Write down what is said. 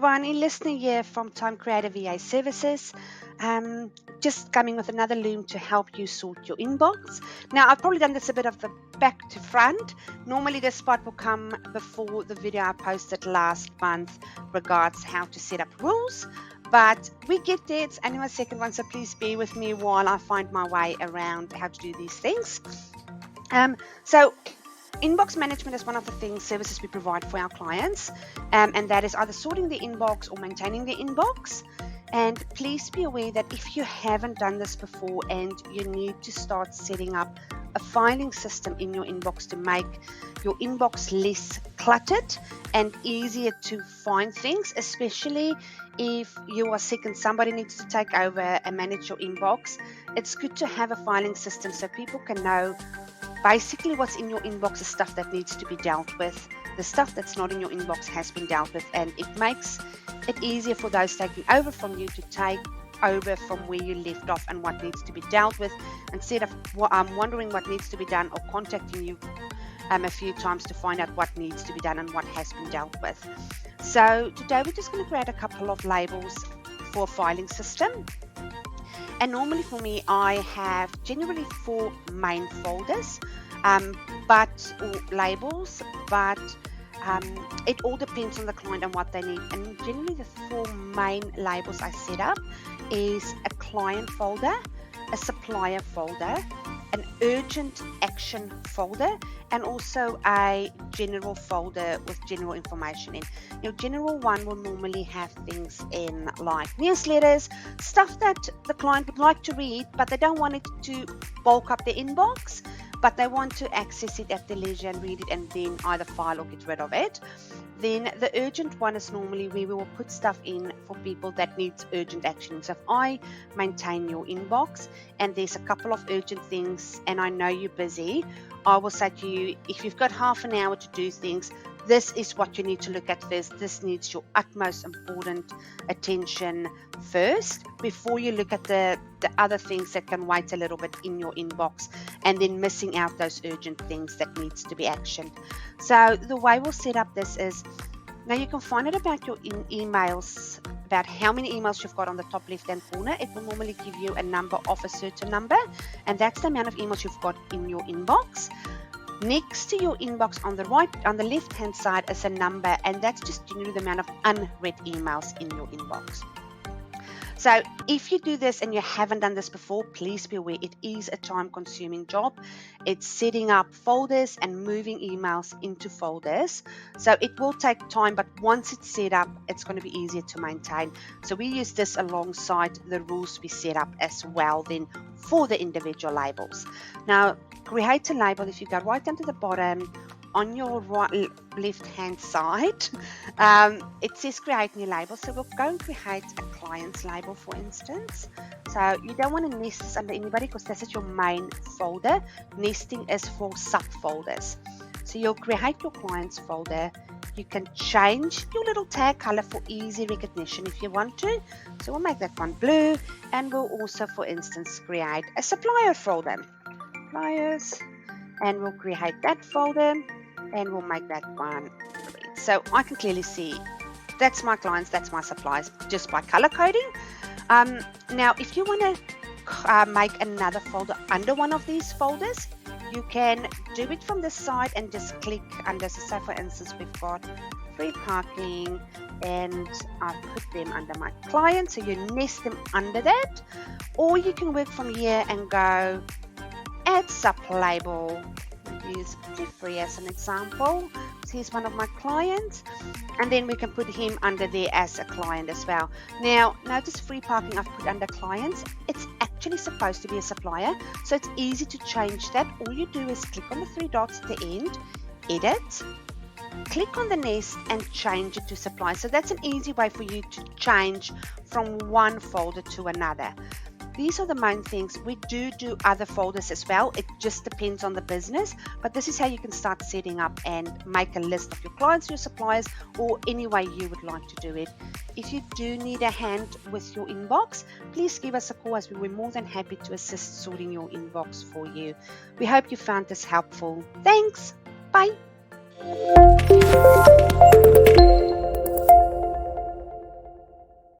everyone, Listener here from Time Creator VA Services. Just coming with another loom to help you sort your inbox. Now, I've probably done this a bit of the back to front. Normally this spot will come before the video I posted last month regards how to set up rules. But we get there, it's only my second one, so please bear with me while I find my way around how to do these things. So inbox management is one of the services we provide for our clients, and that is either sorting the inbox or maintaining the inbox. And please be aware that if you haven't done this before and you need to start setting up a filing system in your inbox to make your inbox less cluttered and easier to find things, especially if you are sick and somebody needs to take over and manage your inbox, it's good to have a filing system so people can know basically what's in your inbox is stuff that needs to be dealt with. The stuff that's not in your inbox has been dealt with, and it makes it easier for those taking over from you to take over from where you left off and what needs to be dealt with, instead of wondering what needs to be done or contacting you a few times to find out what needs to be done and what has been dealt with. So today we're just going to create a couple of labels for a filing system. And normally for me, I have generally 4 main folders, or labels, but it all depends on the client and what they need. And generally the 4 main labels I set up is a client folder, a supplier folder, an urgent action folder, and also a general folder with general information in. Your general one will normally have things in like newsletters, stuff that the client would like to read, but they don't want it to bulk up their inbox, but they want to access it at their leisure and read it and then either file or get rid of it. Then the urgent one is normally where we will put stuff in for people that needs urgent action. So if I maintain your inbox and there's a couple of urgent things and I know you're busy, I will say to you, if you've got half an hour to do things, this is what you need to look at first. This needs your utmost important attention first before you look at the other things that can wait a little bit in your inbox, and then missing out those urgent things that needs to be actioned. So the way we'll set up this is, now you can find it about your emails, about how many emails you've got on the top left hand corner. It will normally give you a number of a certain number, and that's the amount of emails you've got in your inbox. Next to your inbox on the left hand side is a number, and that's just generally the amount of unread emails in your inbox. So if you do this and you haven't done this before, please be aware it is a time-consuming job. It's setting up folders and moving emails into folders. So it will take time, but once it's set up, it's going to be easier to maintain. So we use this alongside the rules we set up as well then for the individual labels. Now, create a label. If you go right down to the bottom, on your left hand side, it says create new label. So we'll go and create a client's label, for instance. So you don't want to nest this under anybody because this is your main folder. Nesting is for subfolders. So you'll create your client's folder. You can change your little tag color for easy recognition if you want to. So we'll make that one blue, and we'll also, for instance, create a supplier folder. Suppliers, and we'll create that folder, and we'll make that one red. So I can clearly see that's my clients, that's my suppliers, just by color coding. Now if you want to make another folder under one of these folders, you can do it from the side and just click under. So say for instance we've got free parking, and I put them under my client, so you nest them under that. Or you can work from here and go add sub-label. Use Jeffrey as an example. So here's one of my clients, and then we can put him under there as a client as well. Now notice free parking I've put under clients. It's actually supposed to be a supplier, so it's easy to change that. All you do is click on the 3 dots at the end, edit, click on the nest, and change it to supplier. So that's an easy way for you to change from one folder to another. These are the main things. We do other folders as well. It just depends on the business, but this is how you can start setting up and make a list of your clients, your suppliers, or any way you would like to do it. If you do need a hand with your inbox, please give us a call, as we're more than happy to assist sorting your inbox for you. We hope you found this helpful. Thanks. Bye.